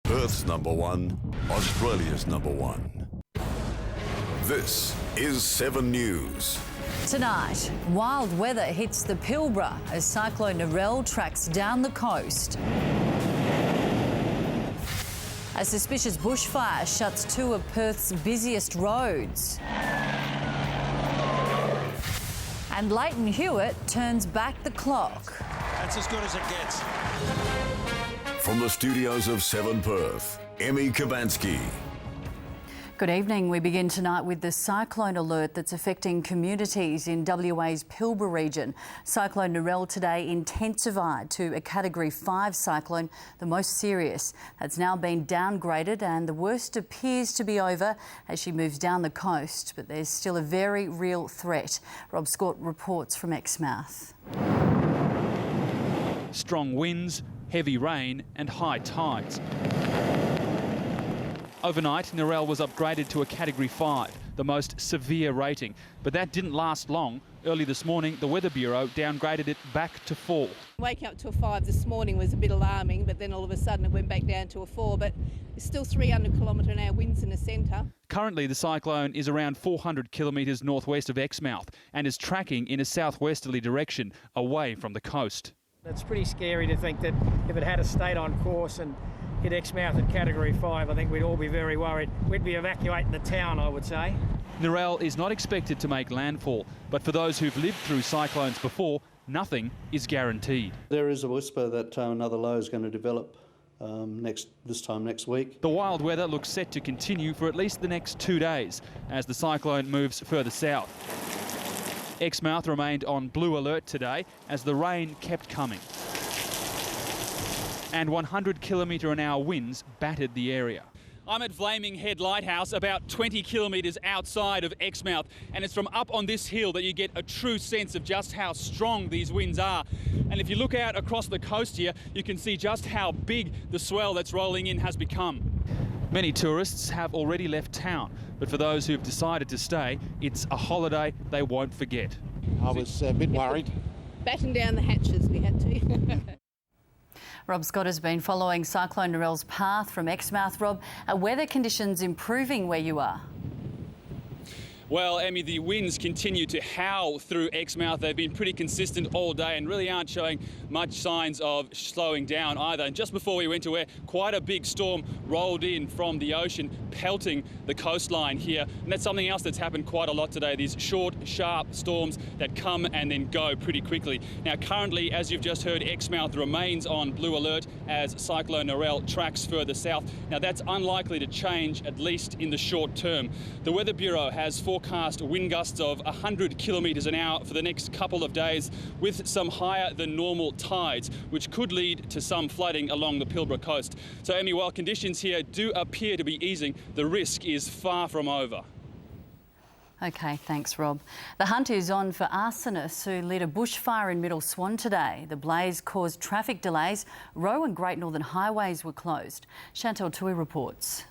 Perth's number one, Australia's number one. This is 7 News. Tonight, wild weather hits the Pilbara as Cyclone Narelle tracks down the coast. A suspicious bushfire shuts 2 of Perth's busiest roads. And Leighton Hewitt turns back the clock. That's as good as it gets. From the studios of 7 Perth, Emmy Kubainski. Good evening. We begin tonight with the cyclone alert that's affecting communities in WA's Pilbara region. Cyclone Narelle today intensified to a Category 5 cyclone, the most serious. That's now been downgraded and the worst appears to be over as she moves down the coast, but there's still a very real threat. Rob Scott reports from Exmouth. Strong winds, heavy rain and high tides. Overnight, Narelle was upgraded to a Category 5, the most severe rating. But that didn't last long. Early this morning, the Weather Bureau downgraded it back to 4. Waking up to a 5 this morning was a bit alarming, but then all of a sudden it went back down to a 4. But there's still 300 km/h winds in the centre. Currently, the cyclone is around 400 kilometres northwest of Exmouth and is tracking in a southwesterly direction away from the coast. It's pretty scary to think that if it had stayed on course and hit Exmouth at Category 5, I think we'd all be very worried. We'd be evacuating the town, I would say. Narelle is not expected to make landfall, but for those who've lived through cyclones before, nothing is guaranteed. There is a whisper that another low is going to develop this time next week. The wild weather looks set to continue for at least the next 2 days as the cyclone moves further south. Exmouth remained on blue alert today as the rain kept coming. And 100 km/h winds battered the area. I'm at Flaming Head Lighthouse, about 20 kilometres outside of Exmouth, and it's from up on this hill that you get a true sense of just how strong these winds are. And if you look out across the coast here, you can see just how big the swell that's rolling in has become. Many tourists have already left town, but for those who've decided to stay, it's a holiday they won't forget. I was a bit worried. Batten down the hatches, we had to. Rob Scott has been following Cyclone Narelle's path from Exmouth. Rob, are weather conditions improving where you are? Well, Emmy, the winds continue to howl through Exmouth. They've been pretty consistent all day and really aren't showing much signs of slowing down either. And just before we went to air, quite a big storm rolled in from the ocean, pelting the coastline here. And that's something else that's happened quite a lot today, these short, sharp storms that come and then go pretty quickly. Now, currently, as you've just heard, Exmouth remains on blue alert as Cyclone Narelle tracks further south. Now, that's unlikely to change, at least in the short term. The Weather Bureau has forecast wind gusts of 100 km/h for the next couple of days with some higher than normal tides, which could lead to some flooding along the Pilbara coast. So, Emmy, while conditions here do appear to be easing, the risk is far from over. OK, thanks, Rob. The hunt is on for arsonists who lit a bushfire in Middle Swan today. The blaze caused traffic delays. Roe and Great Northern highways were closed. Chantal Tui reports.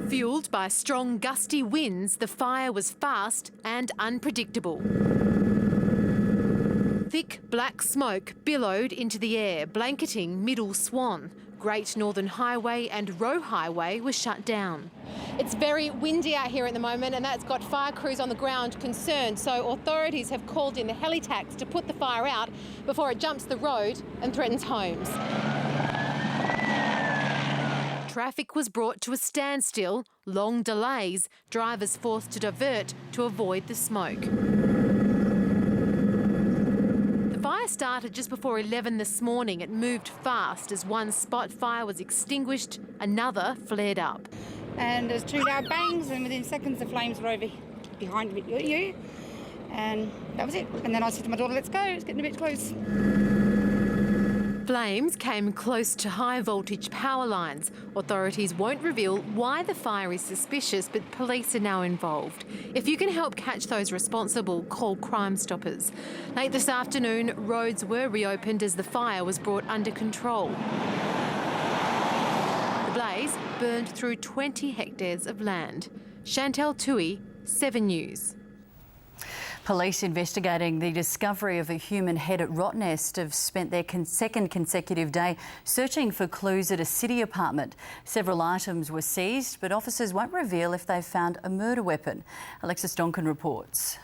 Fuelled by strong gusty winds, the fire was fast and unpredictable. Thick black smoke billowed into the air, blanketing Middle Swan. Great Northern Highway and Roe Highway were shut down. It's very windy out here at the moment, and that's got fire crews on the ground concerned. So authorities have called in the helitax to put the fire out before it jumps the road and threatens homes. Traffic was brought to a standstill, long delays, drivers forced to divert to avoid the smoke. The fire started just before 11 this morning. It moved fast as one spot fire was extinguished, another flared up. And there's 2 loud bangs, and within seconds the flames were over behind you. And that was it. And then I said to my daughter, let's go, it's getting a bit close. Flames came close to high voltage power lines. Authorities won't reveal why the fire is suspicious, but police are now involved. If you can help catch those responsible, call Crime Stoppers. Late this afternoon, roads were reopened as the fire was brought under control. The blaze burned through 20 hectares of land. Chantal Tui, 7 News. Police investigating the discovery of a human head at Rottnest have spent their second consecutive day searching for clues at a city apartment. Several items were seized, but officers won't reveal if they've found a murder weapon. Alexis Donkin reports.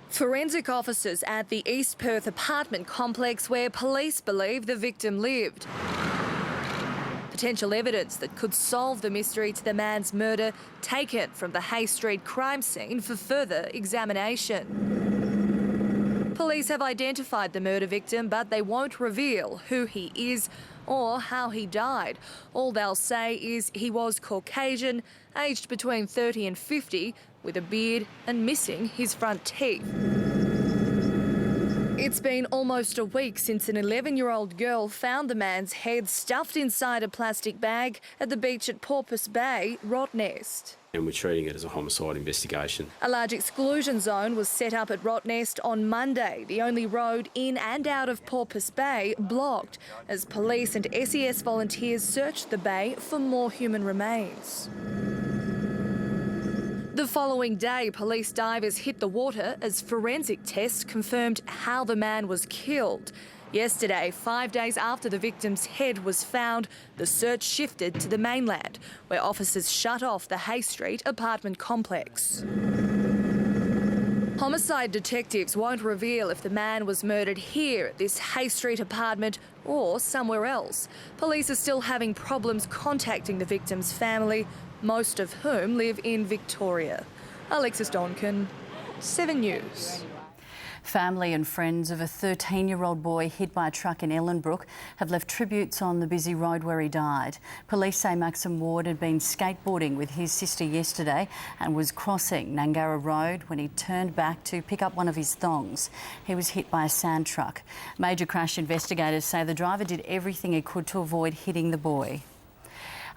Forensic officers at the East Perth apartment complex where police believe the victim lived. Potential evidence that could solve the mystery to the man's murder taken from the Hay Street crime scene for further examination. Police have identified the murder victim, but they won't reveal who he is or how he died. All they'll say is he was Caucasian, aged between 30 and 50, with a beard and missing his front teeth. It's been almost a week since an 11-year-old girl found the man's head stuffed inside a plastic bag at the beach at Porpoise Bay, Rottnest. And we're treating it as a homicide investigation. A large exclusion zone was set up at Rottnest on Monday, the only road in and out of Porpoise Bay blocked, as police and SES volunteers searched the bay for more human remains. The following day, police divers hit the water as forensic tests confirmed how the man was killed. Yesterday, 5 days after the victim's head was found, the search shifted to the mainland, where officers shut off the Hay Street apartment complex. Homicide detectives won't reveal if the man was murdered here at this Hay Street apartment or somewhere else. Police are still having problems contacting the victim's family, most of whom live in Victoria. Alexis Donkin, 7 News. Family and friends of a 13-year-old boy hit by a truck in Ellenbrook have left tributes on the busy road where he died. Police say Maxim Ward had been skateboarding with his sister yesterday and was crossing Nangara Road when he turned back to pick up one of his thongs. He was hit by a sand truck. Major crash investigators say the driver did everything he could to avoid hitting the boy.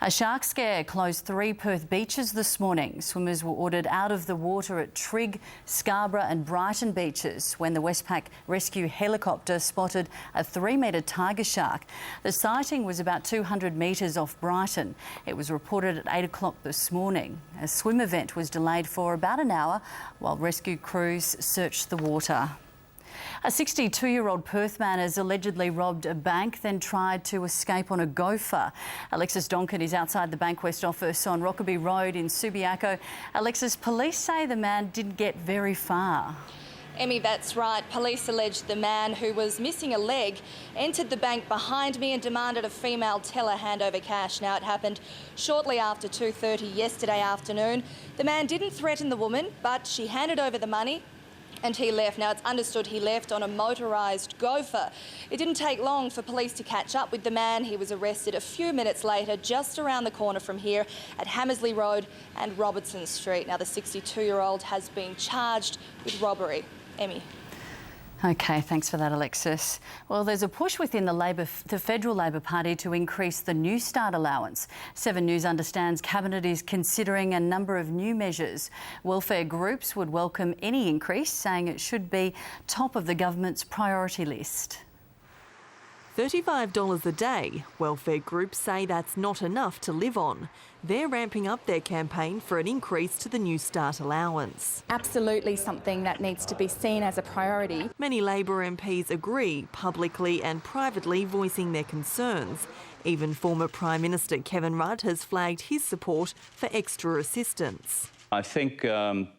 A shark scare closed 3 Perth beaches this morning. Swimmers were ordered out of the water at Trigg, Scarborough and Brighton beaches when the Westpac rescue helicopter spotted a 3-metre tiger shark. The sighting was about 200 metres off Brighton. It was reported at 8 o'clock this morning. A swim event was delayed for about an hour while rescue crews searched the water. A 62-year-old Perth man has allegedly robbed a bank, then tried to escape on a gopher. Alexis Donkin is outside the Bankwest office on Rockaby Road in Subiaco. Alexis, police say the man didn't get very far. Emmy, that's right. Police allege the man, who was missing a leg, entered the bank behind me and demanded a female teller hand over cash. Now, it happened shortly after 2:30 yesterday afternoon. The man didn't threaten the woman, but she handed over the money and he left. Now, it's understood he left on a motorised gopher. It didn't take long for police to catch up with the man. He was arrested a few minutes later, just around the corner from here at Hammersley Road and Robertson Street. Now, the 62-year-old has been charged with robbery. Emmy. OK, thanks for that, Alexis. Well, there's a push within the Federal Labor Party to increase the Newstart allowance. 7 News understands Cabinet is considering a number of new measures. Welfare groups would welcome any increase, saying it should be top of the government's priority list. $35 a day. Welfare groups say that's not enough to live on. They're ramping up their campaign for an increase to the Newstart allowance. Absolutely something that needs to be seen as a priority. Many Labor MPs agree, publicly and privately voicing their concerns. Even former Prime Minister Kevin Rudd has flagged his support for extra assistance. I think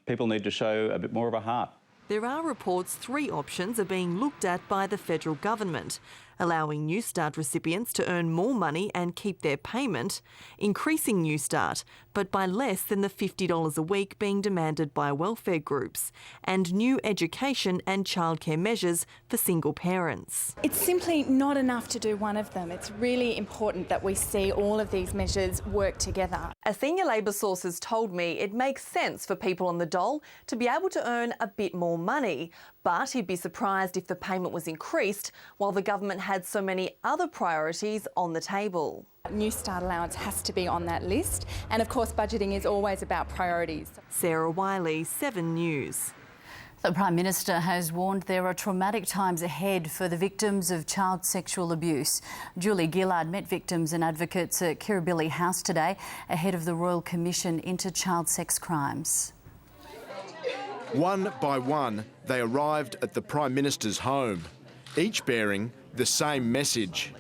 people need to show a bit more of a heart. There are reports 3 options are being looked at by the federal government: allowing Newstart recipients to earn more money and keep their payment, increasing Newstart, but by less than the $50 a week being demanded by welfare groups, and new education and childcare measures for single parents. It's simply not enough to do one of them. It's really important that we see all of these measures work together. A senior Labor source has told me it makes sense for people on the dole to be able to earn a bit more money, but he'd be surprised if the payment was increased while the government had so many other priorities on the table. Newstart allowance has to be on that list, and of course budgeting is always about priorities. Sarah Wiley, 7 News. The Prime Minister has warned there are traumatic times ahead for the victims of child sexual abuse. Julie Gillard met victims and advocates at Kirribilli House today ahead of the Royal Commission into Child Sex Crimes. One by one, they arrived at the Prime Minister's home, each bearing the same message.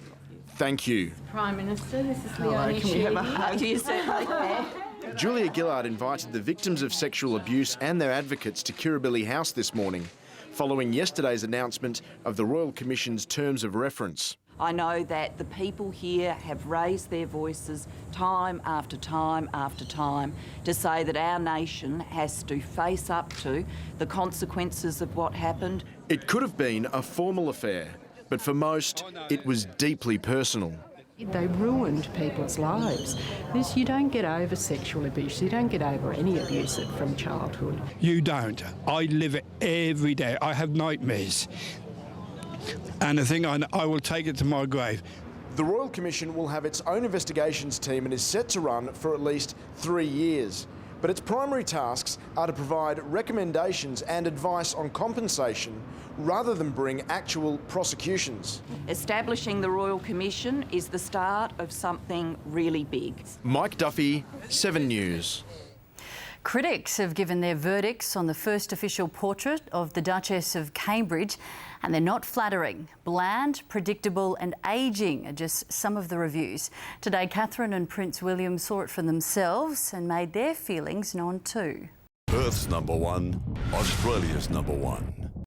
Thank you. Prime Minister, this is Leonie. Can we have a hug? You certainly can. Julia Gillard invited the victims of sexual abuse and their advocates to Kirribilli House this morning, following yesterday's announcement of the Royal Commission's terms of reference. I know that the people here have raised their voices time after time after time to say that our nation has to face up to the consequences of what happened. It could have been a formal affair, but for most, it was deeply personal. They ruined people's lives. You don't get over sexual abuse. You don't get over any abuse from childhood. You don't. I live it every day. I have nightmares. And I think I will take it to my grave. The Royal Commission will have its own investigations team and is set to run for at least 3 years. But its primary tasks are to provide recommendations and advice on compensation rather than bring actual prosecutions. Establishing the Royal Commission is the start of something really big. Mike Duffy, 7 News. Critics have given their verdicts on the first official portrait of the Duchess of Cambridge, and they're not flattering. Bland, predictable and ageing are just some of the reviews. Today, Catherine and Prince William saw it for themselves and made their feelings known too. Perth's #1, Australia's #1.